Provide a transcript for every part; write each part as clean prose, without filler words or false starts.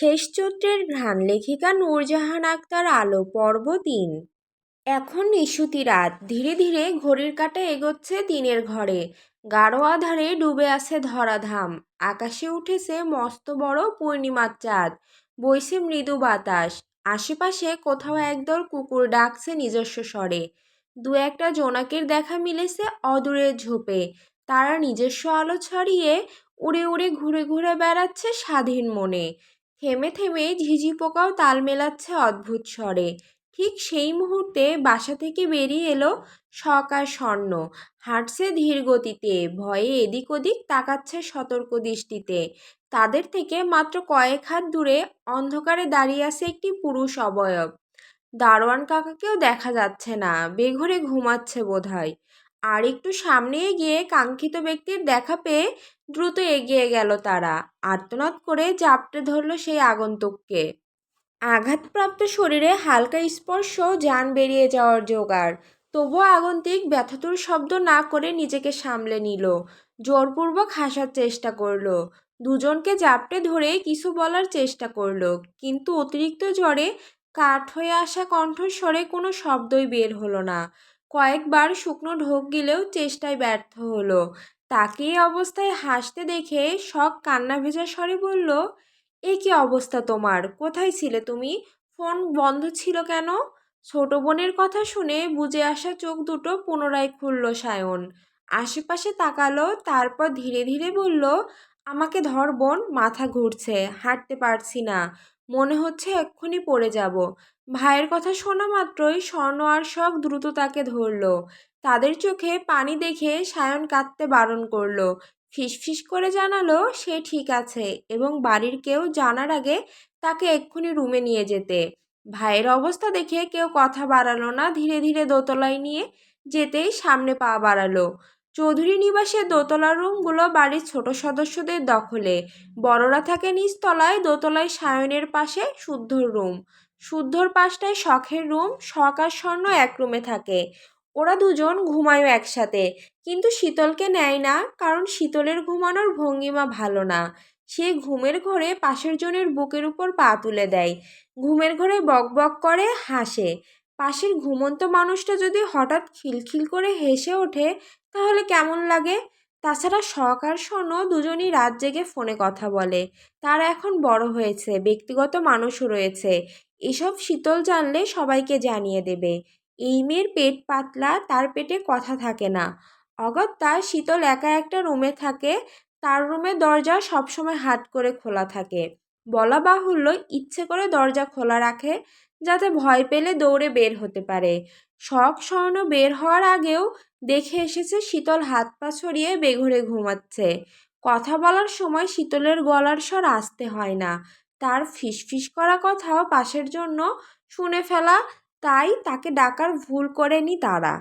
শেষ চরিত্রের ঘ্রাণ লেখিকা নূরজাহান আক্তার আলো পর্ব ৩। এখন নিশুতি রাত। ধীরে ধীরে ঘড়ির কাঁটা এগোচ্ছে দিনের ঘরে। গাঢ় আধারে ডুবে আছে ধরাধাম। আকাশে উঠেছে মস্ত বড় পূর্ণিমার চাঁদ। বইছে মৃদু বাতাস। আশেপাশে কোথাও একদল কুকুর ডাকছে নিজস্ব স্বরে। দু একটা জোনাকের দেখা মিলেছে অদূরের ঝোপে। তারা নিজস্ব আলো ছড়িয়ে উড়ে উড়ে ঘুরে ঘুরে বেড়াচ্ছে স্বাধীন মনে। থেমে থেমে ঝিঝি পোকাও তাল মেলাচ্ছে অদ্ভুত স্বরে। ঠিক সেই মুহূর্তে বাসা থেকে বেরিয়ে এলো শখ আর স্বর্ণ। হাঁটছে ধীর গতিতে, ভয়ে এদিক ওদিক তাকাচ্ছে সতর্ক দৃষ্টিতে। তাদের থেকে মাত্র কয়েক হাত দূরে অন্ধকারে দাঁড়িয়ে আছে একটি পুরুষ অবয়ব। দারোয়ান কাকাকেও দেখা যাচ্ছে না, বেঘরে ঘুমাচ্ছে বোধহয়। আর একটু সামনে এগিয়ে কাঙ্ক্ষিত ব্যক্তির দেখা পেয়ে দ্রুত এগিয়ে গেল তারা। আর্তনাদ করে জাপটে ধরল সেই আগন্তুককে। আঘাতপ্রাপ্ত শরীরে হালকা স্পর্শ যান বেরিয়ে যাওয়ার জোগাড়। তবুও আগন্তুক ব্যথাতুর শব্দ না করে নিজেকে সামলে নিল। জোরপূর্বক হাসার চেষ্টা করলো। দুজনকে জাপটে ধরে কিছু বলার চেষ্টা করলো, কিন্তু অতিরিক্ত জ্বরে কাঠ হয়ে আসা কণ্ঠস্বরে কোনো শব্দই বের হলো না। কয়েকবার শুকনো ঢোক গিলেও চেষ্টায় ব্যর্থ হলো। তাকে এই অবস্থায় হাসতে দেখে শখ কান্না ভেজা স্বরে বলল, এ কি অবস্থা তোমার? কোথায় ছিলে তুমি? ফোন বন্ধ ছিল কেন? ছোট বোনের কথা শুনে বুজে আসা চোখ দুটো পুনরায় খুলল সায়ন। আশেপাশে তাকালো, তারপর ধীরে ধীরে বলল, আমাকে ধর বোন, মাথা ঘুরছে, হাঁটতে পারছি না, মনে হচ্ছে এক্ষুনি পড়ে যাব। ভাইয়ের কথা শোনা মাত্রই স্বর্ণ আর শখ দ্রুত তাকে ধরল। তাদের চোখে পানি দেখে সায়ন কাঁদতে বারণ করলো। ফিসফিস করে জানালো সে ঠিক আছে এবং বাড়ির কেউ জানার আগে তাকে এক্ষুনি রুমে নিয়ে যেতে। ভাইয়ের অবস্থা দেখে কেউ কথা বাড়ালো না। ধীরে ধীরে দোতলায় নিয়ে যেতেই সামনে পা বাড়ালো। চৌধুরী নিবাসের দোতলার রুমগুলো বাড়ির ছোট সদস্যদের দখলে। বড়রা থাকে নিচতলায়, দোতলায় সায়নের পাশে শুদ্ধর রুম। শুদ্ধর পাশটায় শখের রুম। শখ আর স্বর্ণ এক রুমে থাকে। ওরা দুজন ঘুমায়ও একসাথে, কিন্তু শীতলকে নেয় না, কারণ শীতলের ঘুমানোর ভঙ্গিমা ভালো না। সে ঘুমের ঘোরে পাশের জনের বুকের উপর পা তুলে দেয়। ঘুমের ঘোরে বক বক করে, হাসে। পাশের ঘুমন্ত মানুষটা যদি হঠাৎ খিলখিল করে হেসে ওঠে তাহলে কেমন লাগে? তাছাড়া শখ আর স্বর্ণ দুজনই রাত জেগে ফোনে কথা বলে। তারা এখন বড় হয়েছে, ব্যক্তিগত মানুষও রয়েছে। এসব শীতল জানলে সবাইকে জানিয়ে দেবে। এই মেয়ের পেট পাতলা, তার পেটে কথা থাকে না। অগত্যা শীতল একা একটা রুমে থাকে। তার রুমের দরজা সবসময় হাট করে খোলা থাকে। বলা বাহুল্য, ইচ্ছে করে দরজা খোলা রাখে যাতে ভয় পেলে দৌড়ে বের হতে পারে। শখ স্বর্ণ বের হওয়ার আগেও দেখে এসেছে শীতল হাত পা ছড়িয়ে বেঘরে ঘুমাচ্ছে। কথা বলার সময় শীতলের গলার স্বর আস্তে হয় না। তার ফিসফিস করা কথাও পাশের জন্য শুনে ফেলা, তাই তাকে ডাকার ভুল করেনি তারা।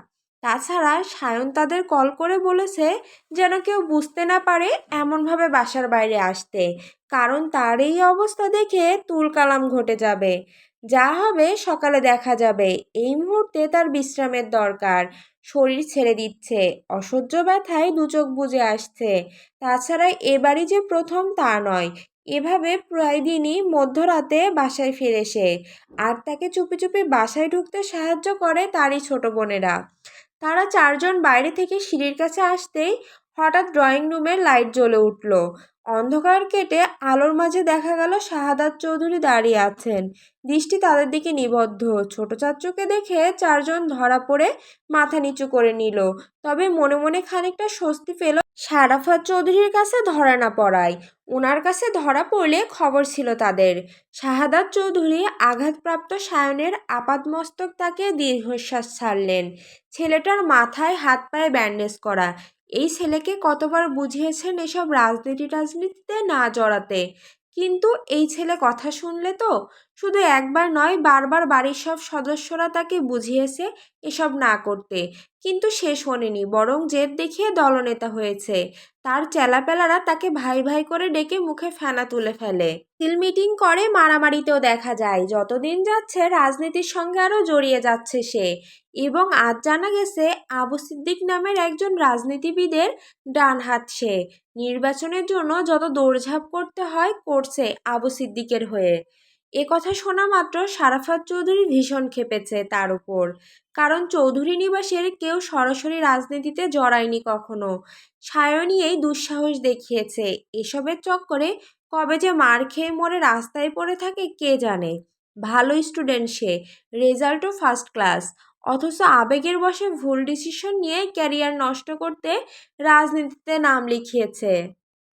তাছাড়া সায়ন তাদের কল করে বলেছে যেন কেউ বুঝতে না পারে এমনভাবে বাসার বাইরে আসতে, কারণ তার এই অবস্থা দেখে তুলকালাম ঘটে যাবে। যা হবে সকালে দেখা যাবে। এই মুহূর্তে তার বিশ্রামের দরকার। শরীর ছেড়ে দিচ্ছে, অসহ্য ব্যথায় দু চোখ বুজে আসছে। তাছাড়া এবারই যে প্রথম তা নয়, এভাবে প্রায় দিনই মধ্যরাতে বাসায় ফিরে সে। আর তাকে চুপি চুপি বাসায় ঢুকতে সাহায্য করে তারই ছোট বোনেরা। তারা চারজন বাইরে থেকে সিঁড়ির কাছে আসতেই হঠাৎ ড্রয়িং রুমের লাইট জ্বলে উঠল। অন্ধকার কেটে আলোর মাঝে দেখা গেল শাহাদাত চৌধুরী দাঁড়িয়ে আছেন। দৃষ্টি তাদের দিকে নিবদ্ধ। ছোট চাচ্চুকে দেখে চারজন ধরা পড়ে মাথা নিচু করে নিল। তবে মনে মনে খানিকটা স্বস্তি পেল শারাফাত চৌধুরীর কাছে ধরা না পড়ায়। ওনার কাছে ধরা পড়লে খবর ছিল তাদের। শাহাদাত চৌধুরী আঘাতপ্রাপ্ত সায়নের আপাদমস্তক তাকে দীর্ঘশ্বাস ছাড়লেন। ছেলেটার মাথায় হাত পায়ে ব্যান্ডেজ করা। এই ছেলেকে কতবার বুঝিয়েছেন এসব রাজনীতিতে না জড়াতে, কিন্তু এই ছেলে কথা শুনলে তো। শুধু একবার নয়, বারবার বাড়ির সব সদস্যরা তাকে বুঝিয়েছে এসব না করতে, কিন্তু সে শোনেনি, বরং জেদ দেখিয়ে দলনেতা হয়েছে। তার চেলাপেলারা তাকে ভাই ভাই করে ডেকে মুখে ফেনা তুলে ফেলে। মিছিল মিটিং করে, মারামারিতেও দেখা যায়। যতদিন যাচ্ছে রাজনীতির সঙ্গে আরও জড়িয়ে যাচ্ছে সে। এবং আজ জানা গেছে আবু সিদ্দিক নামের একজন রাজনীতিবিদের ডান হাত সে। নির্বাচনের জন্য যত দৌড়ঝাঁপ করতে হয় করছে আবু সিদ্দিকের হয়ে। এ কথা শোনা মাত্র সারাফাত চৌধুরী ভীষণ ক্ষেপেছে তার উপর। কারণ চৌধুরী নিবাসের কেউ সরাসরি রাজনীতিতে জড়ায়নি কখনো। সায়নী এই দুঃসাহস দেখিয়েছে। এসবের চক্করে কবে যে মার খেয়ে মরে রাস্তায় পড়ে থাকে কে জানে। ভালো স্টুডেন্ট সে, রেজাল্টও ফার্স্ট ক্লাস, অথচ আবেগের বশে ভুল ডিসিশন নিয়ে ক্যারিয়ার নষ্ট করতে রাজনীতিতে নাম লিখিয়েছে।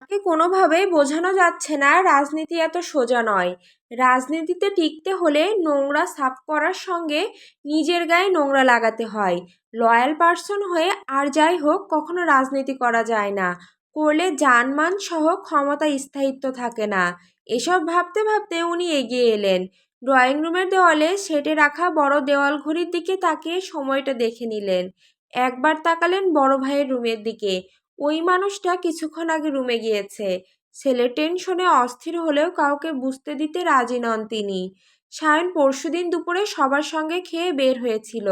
তাকে কোনোভাবেই বোঝানো যাচ্ছে না রাজনীতি এত সোজা নয়। রাজনীতিতে টিকতে হলে নোংরা সাফ করার সঙ্গে নিজের গায়ে নোংরা লাগাতে হয়। লয়াল পার্সন হয়ে আর যাই হোক কখনো রাজনীতি করা যায় না। করলে জানমান সহ ক্ষমতা স্থায়িত্ব থাকে না। এসব ভাবতে ভাবতে উনি এগিয়ে এলেন। ড্রয়িং রুমের দেওয়ালে সেটে রাখা বড় দেওয়াল ঘড়ির দিকে তাকিয়ে সময়টা দেখে নিলেন। একবার তাকালেন বড় ভাইয়ের রুমের দিকে। ওই মানুষটা কিছুক্ষণ আগে রুমে গিয়েছে। ছেলে টেনশনে অস্থির হলেও কাউকে বুঝতে দিতে রাজি নন তিনি। সায়ন পরশুদিন দুপুরে সবার সঙ্গে খেয়ে বের হয়েছিল।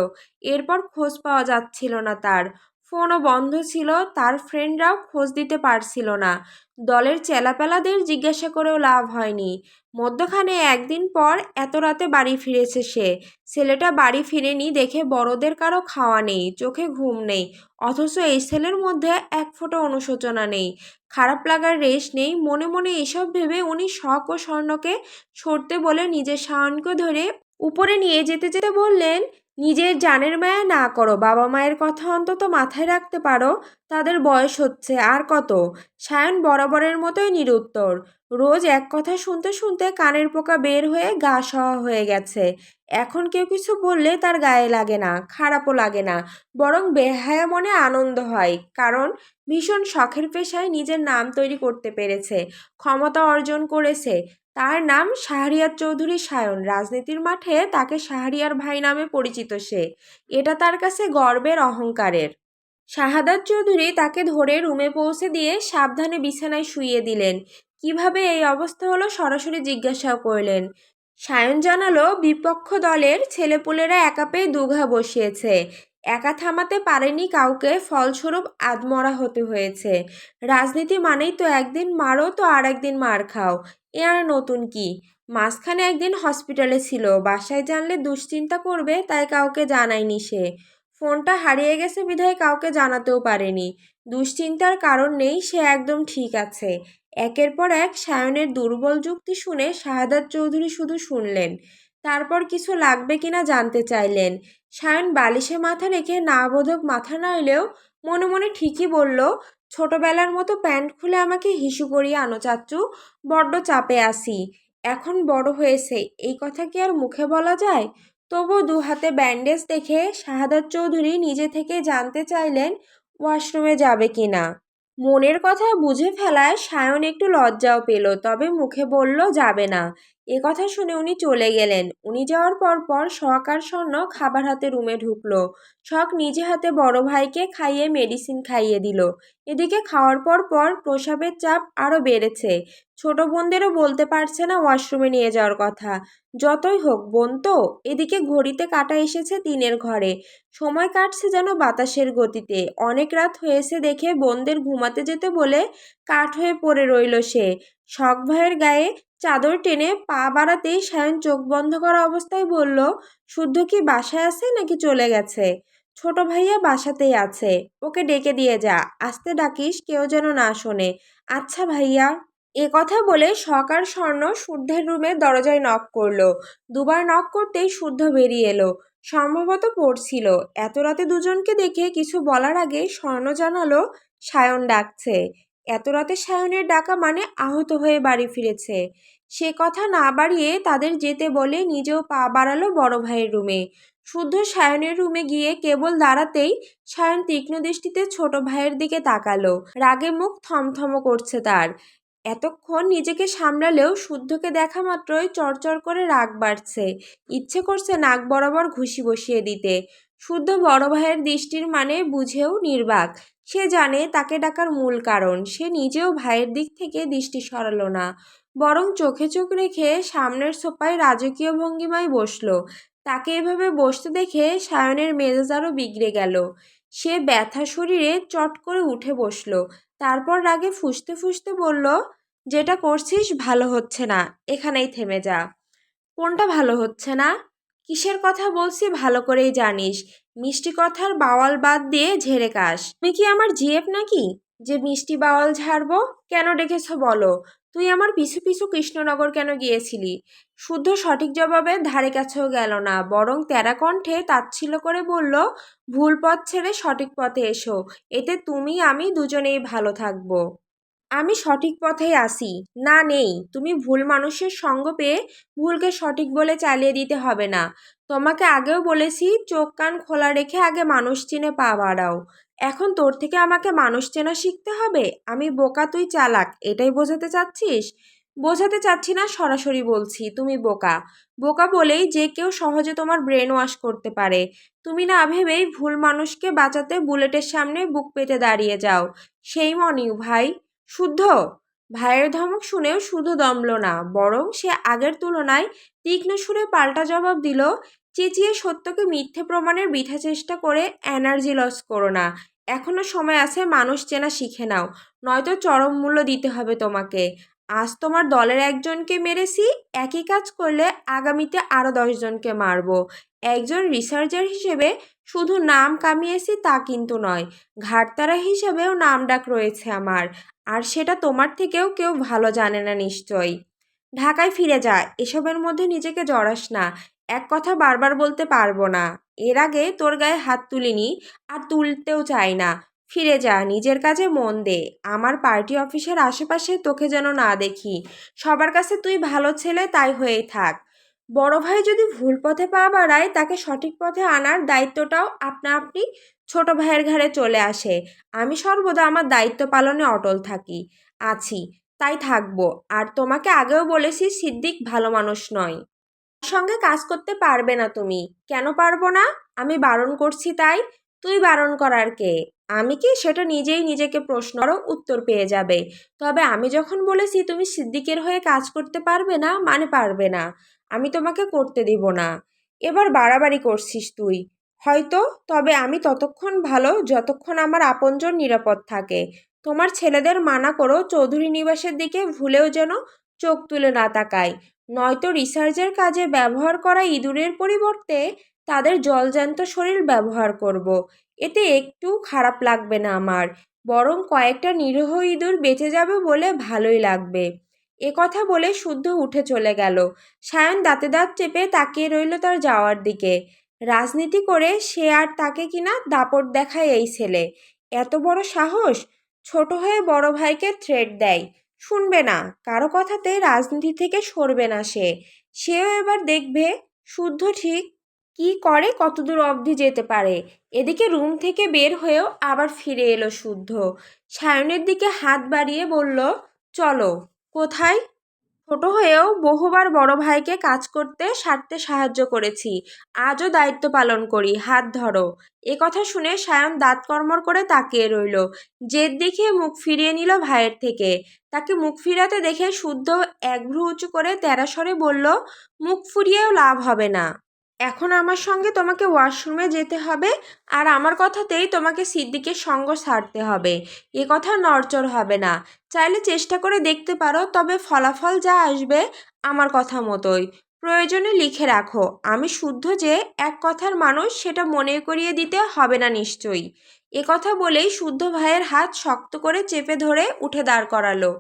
এরপর খোঁজ পাওয়া যাচ্ছিল না তার। ফোনও বন্ধ ছিল, তার ফ্রেন্ডরাও খোঁজ দিতে পারছিল না। দলের চেলাপেলাদের জিজ্ঞাসা করেও লাভ হয়নি। মধ্যখানে একদিন পর এত রাতে বাড়ি ফিরেছে সে। ছেলেটা বাড়ি ফিরেনি দেখে বড়দের কারো খাওয়া নেই, চোখে ঘুম নেই। অথচ এই ছেলের মধ্যে এক ফোঁটা অনুশোচনা নেই, খারাপ লাগার রেশ নেই। মনে মনে এসব ভেবে উনি শখ ও স্বর্ণকে সরতে বলে নিজের শাওনকে ধরে উপরে নিয়ে যেতে যেতে বললেন, নিজের জানের মায়া না করো, বাবা মায়ের কথা অন্তত মাথায় রাখতে পারো। তাদের বয়স হচ্ছে আর কত। সায়ন বরাবরের মতোই নিরুত্তর। রোজ এক কথা শুনতে শুনতে কানের পোকা বের হয়ে গা সওয়া হয়ে গেছে। এখন কেউ কিছু বললে তার গায়ে লাগে না, খারাপও লাগে না, বরং বেহায়া মনে আনন্দ হয়। কারণ ভীষণ শখের পেশায় নিজের নাম তৈরি করতে পেরেছে, ক্ষমতা অর্জন করেছে। তার নাম শাহরিয়ার চৌধুরী সায়ন। রাজনীতির মাঠে তাকে শাহরিয়ার ভাই নামে পরিচিত সে। এটা তার কাছে গর্বের, অহংকারের। শাহাদাত চৌধুরী তাকে ধরে রুমে পৌঁছে দিয়ে সাবধানে বিছানায় শুইয়ে দিলেন। কিভাবে এই অবস্থা হলো সরাসরি জিজ্ঞাসাও করলেন। সায়ন জানালো, বিপক্ষ দলের ছেলেপুলেরা একা পেয়ে দুঘা বসিয়েছে। একা থামাতে পারেনি কাউকে, ফলস্বরূপ আধমরা হতে হয়েছে। রাজনীতি মানেই তো একদিন মারো তো আর একদিন মার খাও। এ আর নতুন কি। মাঝখানে একদিন হসপিটালে ছিল, বাসায় জানলে দুশ্চিন্তা করবে তাই কাউকে জানায়নি সে। ফোনটা হারিয়ে গেছে বিধায় কাউকে জানাতেও পারেনি। দুশ্চিন্তার কারণ নেই, সে একদম ঠিক আছে। একের পর এক সায়নের দুর্বল যুক্তি শুনে শাহাদাত চৌধুরী শুধু শুনলেন। তারপর কিছু লাগবে কিনা জানতে চাইলেন। সায়ন বালিশে মাথা রেখে না বোধক মাথা নাড়লেও মনে মনে ঠিকই বলল, ছোটবেলার মতো প্যান্ট খুলে আমাকে হিসু করিয়ে আনো চাচ্চু, বড্ড চাপে আসি। এখন বড় হয়েছে, এই কথা কি আর মুখে বলা যায়? তবু দু হাতে ব্যান্ডেজ দেখে শাহাদাত চৌধুরী নিজে থেকে জানতে চাইলেন ওয়াশরুমে যাবে কিনা। মনের কথা বুঝে ফেলায় সায়ন একটু লজ্জাও পেল, তবে মুখে বলল যাবে না। এ কথা শুনে উনি চলে গেলেন। উনি যাওয়ার পর শখ আর স্বর্ণ খাবার হাতে রুমে ঢুকলো। শখ নিজে হাতে বড় ভাইকে খাইয়ে মেডিসিন খাইয়ে দিল। এদিকে খাওয়ার পর প্রসাবের চাপ আরও বেড়েছে। ছোট বোনদেরও বলতে পারছে না ওয়াশরুমে নিয়ে যাওয়ার কথা। যতই হোক বোন তো। এদিকে ঘড়িতে কাঁটা এসেছে 3-এর ঘরে। সময় কাটছে যেন বাতাসের গতিতে। অনেক রাত হয়েছে দেখে বোনদের ঘুমাতে যেতে বলে কাঠ হয়ে পড়ে রইল সে। শখ ভাইয়ের গায়ে চাদর টেনে পা বাড়াতেই সায়ন চোখ বন্ধ করা অবস্থায় বলল, শুদ্ধ কি বাসায় আছে নাকি চলে গেছে? ছোট ভাইয়া বাসাতেই আছে, ওকে ডেকে দিয়ে যা, আস্তে ডাকিস, কেউ যেন না শোনে। আচ্ছা ভাইয়া। এ কথা বলে শখ আর স্বর্ণ শুদ্ধের রুমের দরজায় নক করলো। দুবার নক করতেই শুদ্ধ বেরিয়ে এলো। সম্ভবত পড়ছিল। এত রাতে দুজনকে দেখে কিছু বলার আগে স্বর্ণ জানালো সায়ন ডাকছে। এত রাতে সায়নের ডাকা মানে আহত হয়ে বাড়ি ফিরেছে। সে কথা না বাড়িয়ে তাদের যেতে বলে নিজেও পা বাড়ালো বড় ভাইয়ের রুমে। শুদ্ধ সায়নের রুমে গিয়ে কেবল দাঁড়াতেই সায়ন তীক্ষ্ণ দৃষ্টিতে ছোট ভাইয়ের দিকে তাকালো। রাগে মুখ থমথম করছে তার। এতক্ষণ নিজেকে সামলালেও শুদ্ধকে দেখা মাত্রই চরচর করে রাগ বাড়ছে। ইচ্ছে করছে নাক বরাবর ঘুষি বসিয়ে দিতে। শুদ্ধ বড় ভাইয়ের দৃষ্টির মানে বুঝেও নির্বাক। সে জানে তাকে ডাকার মূল কারণ। সে নিজেও ভাইয়ের দিক থেকে দৃষ্টি সরালো না, বরং চোখে চোখ রেখে সামনের সোফায় রাজকীয় ভঙ্গিমায় বসলো। তাকে এভাবে বসতে দেখে সায়নের মেজাজ আরও বিগড়ে গেল। সে ব্যথা শরীরে চট করে উঠে বসলো। তারপর রাগে ফুঁসতে ফুঁসতে বলল, যেটা করছিস ভালো হচ্ছে না, এখানেই থেমে যা। কোনটা ভালো হচ্ছে না? কিসের কথা বলছি ভালো করেই জানিস। মিষ্টি কথার বাওয়াল বাদ দিয়ে ঝেড়ে কাস। তুমি কি আমার জিএফ নাকি যে মিষ্টি বাওয়াল ঝাড়বো? কেন ডেকেছ বলো? তুই আমার পিছু পিছু কৃষ্ণনগর কেন গিয়েছিলি? শুদ্ধ সঠিক জবাবে ধারে কাছেও গেল না, বরং তেরা কণ্ঠে তাচ্ছিল্য করে বলল, ভুল পথ ছেড়ে সঠিক পথে এসো, এতে তুমি আমি দুজনেই ভালো থাকবো। আমি সঠিক পথেই আসি না নেই। তুমি ভুল মানুষের সঙ্গ পেয়ে ভুলকে সঠিক বলে চালিয়ে দিতে হবে না। তোমাকে আগেও বলেছি, চোখ কান খোলা রেখে আগে মানুষ চিনে পা বাড়াও। এখন তোর থেকে আমাকে মানুষ চেনা শিখতে হবে? আমি বোকা, তুই চালাক, এটাই বোঝাতে চাচ্ছিস? বোঝাতে চাচ্ছি না, সরাসরি বলছি তুমি বোকা। বোকা বলেই যে কেউ সহজে তোমার ব্রেন ওয়াশ করতে পারে। তুমি না ভেবেই ভুল মানুষকে বাঁচাতে বুলেটের সামনে বুক পেতে দাঁড়িয়ে যাও। সেই মনিউ ভাই। শুদ্ধ! ভাইয়ের ধমক শুনেও শুধু দমল না, বরং সে আগের তুলনায় তীক্ষ্ণ সুরে পাল্টা জবাব দিল, চেঁচিয়ে সত্যকে মিথ্যে প্রমাণের বৃথা চেষ্টা করে এনার্জি লস করো না। এখনো সময় আছে, মানুষ চেনা শিখে নাও, নয়তো চরম মূল্য দিতে হবে তোমাকে। আজ তোমার দলের একজনকে মেরেছি, একই কাজ করলে আগামীতে আরও 10 জনকে মারব। একজন রিসার্চার হিসেবে শুধু নাম কামিয়েছি তা কিন্তু নয়, ঘাটতারা হিসেবেও নামডাক রয়েছে আমার। আর সেটা তোমার থেকেও কেউ ভালো জানে না নিশ্চয়ই। ঢাকায় ফিরে যা, এসবের মধ্যে নিজেকে জড়াস না। এক কথা বারবার বলতে পারবো না। এর আগে তোর গায়ে হাত তুলিনি, আর তুলতেও চাই না। ফিরে যা, নিজের কাজে মন দে। আমার পার্টি অফিসের আশেপাশে তোকে যেন না দেখি। সবার কাছে তুই ভালো ছেলে, তাই হয়েই থাক। বড় ভাই যদি ভুল পথে পা বাড়ায়, তাকে সঠিক পথে আনার দায়িত্বটাও আপনা আপনি ছোট ভাইয়ের ঘাড়ে চলে আসে। আমি সর্বদা আমার দায়িত্ব পালনে অটল থাকি, আছি, তাই থাকবো। আর তোমাকে আগেও বলেছি, সিদ্দিক ভালো মানুষ নয়। সঙ্গে কাজ করতে পারবে না তুমি। কেন পারবো না? আমি বারণ করছি তাই? তুই বারণ করার কে? আমি কি? সেটা নিজেই নিজেকে প্রশ্ন করো, উত্তর পেয়ে যাবে। তবে আমি যখন বলেছি তুমি সিদ্দিকের হয়ে কাজ করতে পারবে না, মানে পারবে না। আমি তোমাকে করতে দিব না। এবার বাড়াবাড়ি করছিস তুই হয়তো। তবে আমি ততক্ষণ ভালো যতক্ষণ আমার আপনজন নিরাপদ থাকে। তোমার ছেলেদের মানা করো চৌধুরী নিবাসের দিকে ভুলেও যেন চোখ তুলে না তাকায়। নয়তো রিসার্চের কাজে ব্যবহার করা ইঁদুরের পরিবর্তে তাদের জলজ্যান্ত শরীর ব্যবহার করব। এতে একটু খারাপ লাগবে না আমার, বরং কয়েকটা নিরীহ ইঁদুর বেঁচে যাবে বলে ভালোই লাগবে। এ কথা বলে শুদ্ধ উঠে চলে গেল। সায়ন দাঁতে দাঁত চেপে তাকিয়ে রইল তার যাওয়ার দিকে। রাজনীতি করে সে আর তাকে কিনা দাপট দেখায় এই ছেলে। এত বড় সাহস! ছোট হয়ে বড় ভাইকে থ্রেট দেয়। শুনবে না, কারো কথাতে রাজনীতি থেকে সরবে না সে। সেও এবার দেখবে শুদ্ধ ঠিক কি করে, কতদূর অবধি যেতে পারে। এদিকে রুম থেকে বের হয়েও আবার ফিরে এলো শুদ্ধ। সায়নের দিকে হাত বাড়িয়ে বলল, চলো। কোথায়? ছোট হয়েও বহুবার বড় ভাইকে কাজ করতে সারতে সাহায্য করেছি, আজও দায়িত্ব পালন করি, হাত ধরো। এ কথা শুনে সায়ন দাঁত কড়মড় করে তাকিয়ে রইল। জেদ দেখিয়ে মুখ ফিরিয়ে নিল ভাইয়ের থেকে। তাকে মুখ ফিরাতে দেখে শুদ্ধ এক ভ্রু উঁচু করে তেরা স্বরে বলল, মুখ ফুরিয়েও লাভ হবে না। এখন আমার সঙ্গে তোমাকে ওয়াশরুমে যেতে হবে, আর আমার কথাতেই তোমাকে সিদ্দিকের সঙ্গ ছাড়তে হবে। এ কথা নড়চড় হবে না। চাইলে চেষ্টা করে দেখতে পারো, তবে ফলাফল যা আসবে আমার কথা মতোই। প্রয়োজনে লিখে রাখো, আমি শুদ্ধ যে এক কথার মানুষ, সেটা মনে করিয়ে দিতে হবে না নিশ্চয়ই। এ কথা বলেই শুদ্ধ ভাইয়ের হাত শক্ত করে চেপে ধরে উঠে দাঁড় করালো।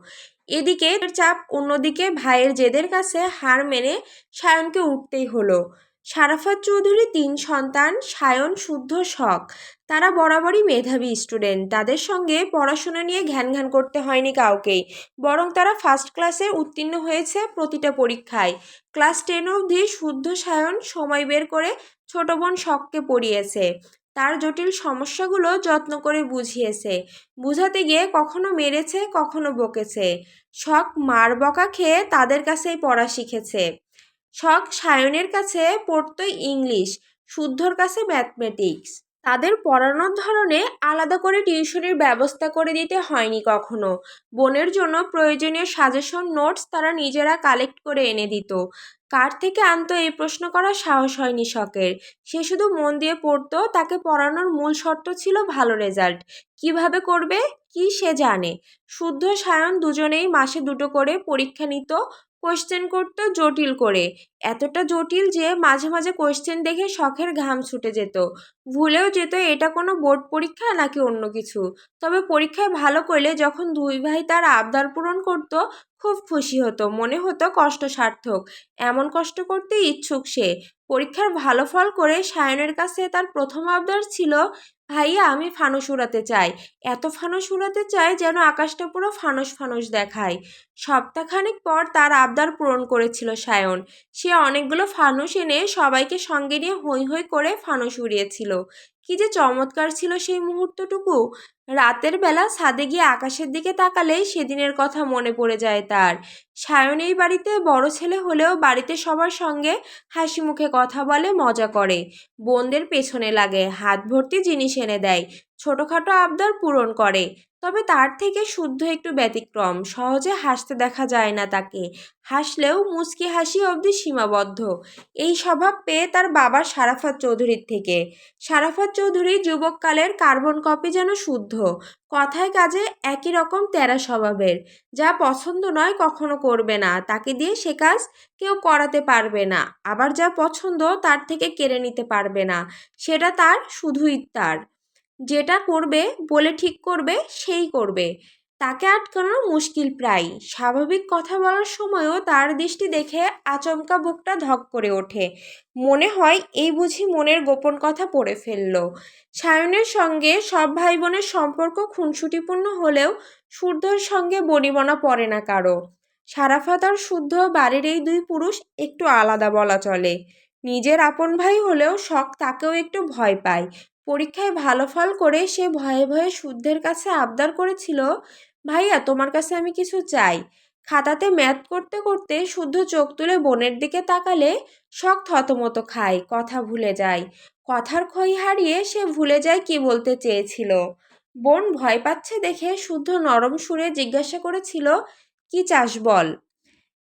এদিকে চাপ, অন্যদিকে ভাইয়ের জেদের কাছে হার মেনে সায়নকে উঠতেই হলো। সারাফাত চৌধুরী 3 সন্তান, সায়ন শুদ্ধ শখ। তারা বরাবরই মেধাবী স্টুডেন্ট। তাদের সঙ্গে পড়াশোনা নিয়ে ঘ্যান করতে হয়নি কাউকেই, বরং তারা ফার্স্ট ক্লাসে উত্তীর্ণ হয়েছে প্রতিটা পরীক্ষায়। ক্লাস 10 অবধি শুদ্ধ সায়ন সময় বের করে ছোট বোন শখকে পড়িয়েছে। তার জটিল সমস্যাগুলো যত্ন করে বুঝিয়েছে। বুঝাতে গিয়ে কখনো মেরেছে, কখনো বকেছে। শখ মার বকা খেয়ে তাদের কাছেই পড়া শিখেছে। শখ সায়নের কাছে পড়তো ইংলিশ। শুদ্ধর কাছে ম্যাথমেটিক্স। তাদের পড়ানোর ধরনে আলাদা করে টিউশনির ব্যবস্থা করে দিতে হয়নি কখনো। বোনের জন্য প্রয়োজনীয় সাজেশন নোটস তারা নিজেরা কালেক্ট করে এনে দিত। কার থেকে আনতো এই প্রশ্ন করার সাহস হয়নি শখের। সে শুধু মন দিয়ে পড়তো, তাকে পড়ানোর মূল শর্ত ছিল ভালো রেজাল্ট। কিভাবে করবে কি সে জানে। শুদ্ধ সায়ন দুজনেই মাসে দুটো করে পরীক্ষা নিত। কোয়েশ্চেন করতো জটিল করে, এতটা জটিল যে মাঝে মাঝে কোয়েশ্চেন দেখে শখের ঘাম ছুটে যেত। ভুলেও যেত এটা কোনো বোর্ড পরীক্ষা নাকি অন্য কিছু। তবে পরীক্ষায় ভালো করলে যখন দুই ভাই তার আবদার পূরণ করত, খুব খুশি হতো, মনে হতো কষ্ট সার্থক। এমন কষ্ট করতে ইচ্ছুক সে। পরীক্ষার ভালো ফল করে সায়নের কাছে তার প্রথম আবদার ছিল, ভাইয়া আমি ফানুস উড়াতে চাই। এত ফানুস উড়াতে চাই যেন আকাশটা পুরো ফানুস ফানুস দেখায়। সপ্তাহখানেক পর তার আবদার পূরণ করেছিল সায়ন। সে অনেকগুলো ফানুস এনে সবাইকে সঙ্গে নিয়ে হৈ হৈ করে ফানুস উড়িয়েছিল। কি যে চমৎকার ছিল সেই মুহূর্তটুকু। রাতের বেলা ছাদে গিয়ে আকাশের দিকে তাকালেই সেদিনের কথা মনে পড়ে যায় তার। সায়ন এই বাড়িতে বড় ছেলে হলেও বাড়িতে সবার সঙ্গে হাসি মুখে কথা বলে, মজা করে, বোনদের পেছনে লাগে, হাত ভর্তি জিনিস এনে দেয়, ছোটোখাটো আবদার পূরণ করে। তবে তার থেকে শুদ্ধ একটু ব্যতিক্রম, সহজে হাসতে দেখা যায় না তাকে। হাসলেও মুচকি হাসি অবধি সীমাবদ্ধ। এই স্বভাব পেয়ে তার বাবা সারাফাত চৌধুরীর থেকে। সারাফাত চৌধুরী যুবককালের কার্বন কপি যেন শুদ্ধ। কথায় কাজে একই রকম তেরা স্বভাবের। যা পছন্দ নয় কখনো করবে না, তাকে দিয়ে সে কাজ কেউ করাতে পারবে না। আবার যা পছন্দ তার থেকে কেড়ে নিতে পারবে না, সেটা তার, শুধুই তার। যেটা করবে বলে ঠিক করবে সেই করবে। তাকে আটকানো মুশকিল প্রায়। স্বাভাবিক কথা বলার সময়ও তার দৃষ্টি দেখে আচমকা বুকটা ধক করে ওঠে। মনে হয় এই বুঝি মনের গোপন কথা পড়ে ফেলল। সায়নের সঙ্গে সব ভাই বোনের সম্পর্ক খুনসুটিপূর্ণ হলেও শুদ্ধর সঙ্গে বনিবনা পড়ে না কারো। সারাফাত আর শুদ্ধ বাড়ির এই দুই পুরুষ একটু আলাদা বলা চলে। নিজের আপন ভাই হলেও শখ তাকেও একটু ভয় পায়। পরীক্ষায় ভালো ফল করে সে ভয়ে ভয়ে শুদ্ধের কাছে আবদার করেছিল, ভাইয়া তোমার কাছে আমি কিছু চাই। খাতাতে ম্যাথ করতে করতে শুদ্ধ চোখ তুলে বোনের দিকে তাকালে শখ থতমত খায়, কথা ভুলে যায়। কথার খই হারিয়ে সে ভুলে যায় কি বলতে চেয়েছিল। বোন ভয় পাচ্ছে দেখে শুদ্ধ নরম সুরে জিজ্ঞাসা করেছিল, কি চাস বল।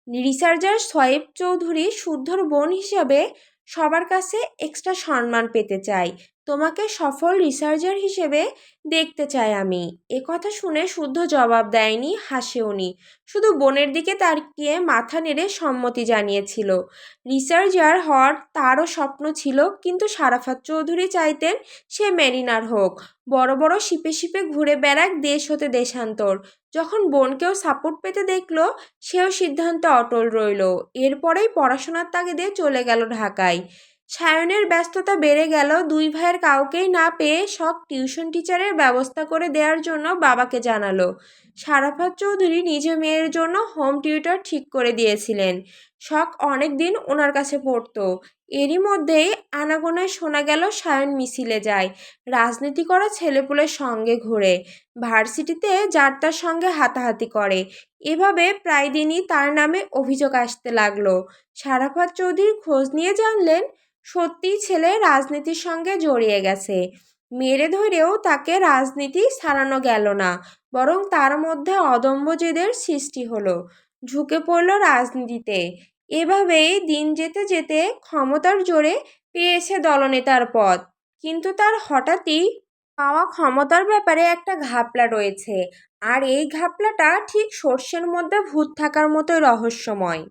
রিসার্চার সোয়েব চৌধুরী শুদ্ধর বোন হিসাবে সবার কাছে এক্সট্রা সম্মান পেতে চাই। তোমাকে সফল রিসার্চার হিসেবে দেখতে চাই আমি। এ কথা শুনে শুদ্ধ জবাব দেয়নি, হাসেওনি, শুধু বোনের দিকে তাকিয়ে মাথা নেড়ে সম্মতি জানিয়েছিল। রিসার্চার হওয়ার তারও স্বপ্ন ছিল, কিন্তু সারাফাত চৌধুরী চাইতেন সে মেরিনার হোক, বড় বড় শিপে শিপে ঘুরে বেড়াক দেশ হতে দেশান্তর। যখন বোনকেও সাপোর্ট পেতে দেখলো, সেও সিদ্ধান্তে অটল রইল। এরপরেই পড়াশোনার তাগিদে চলে গেল ঢাকায়। সায়নের ব্যস্ততা বেড়ে গেল। দুই ভাইয়ের কাউকেই না পেয়ে শখ টিউশন টিচারের ব্যবস্থা করে দেওয়ার জন্য বাবাকে জানালো। সারাফাত চৌধুরী নিজ মেয়ের জন্য হোম টিউটর ঠিক করে দিয়েছিলেন। শখ অনেক দিন ওনার কাছে পড়তো। এরই মধ্যেই আনাগোনায় শোনা গেল সায়ন মিছিলে যায়, রাজনীতি করা ছেলেপুলের সঙ্গে ঘোরে, ভার্সিটিতে যার তার সঙ্গে হাতাহাতি করে। এভাবে প্রায় দিনই তার নামে অভিযোগ আসতে লাগলো। সারাফাত চৌধুরী খোঁজ নিয়ে জানলেন, সত্যিই ছেলে রাজনীতির সঙ্গে জড়িয়ে গেছে। মেরে ধরেও তাকে রাজনীতি ছাড়ানো গেল না, বরং তার মধ্যে অদম্য জেদের সৃষ্টি হলো। ঝুঁকে পড়ল রাজনীতিতে। এভাবেই দিন যেতে যেতে ক্ষমতার জোরে পেয়েছে দলনেতার পদ। কিন্তু তার হঠাৎই পাওয়া ক্ষমতার ব্যাপারে একটা ঘাপলা রয়েছে। আর এই ঘাপলাটা ঠিক সর্ষের মধ্যে ভূত থাকার মতোই রহস্যময়।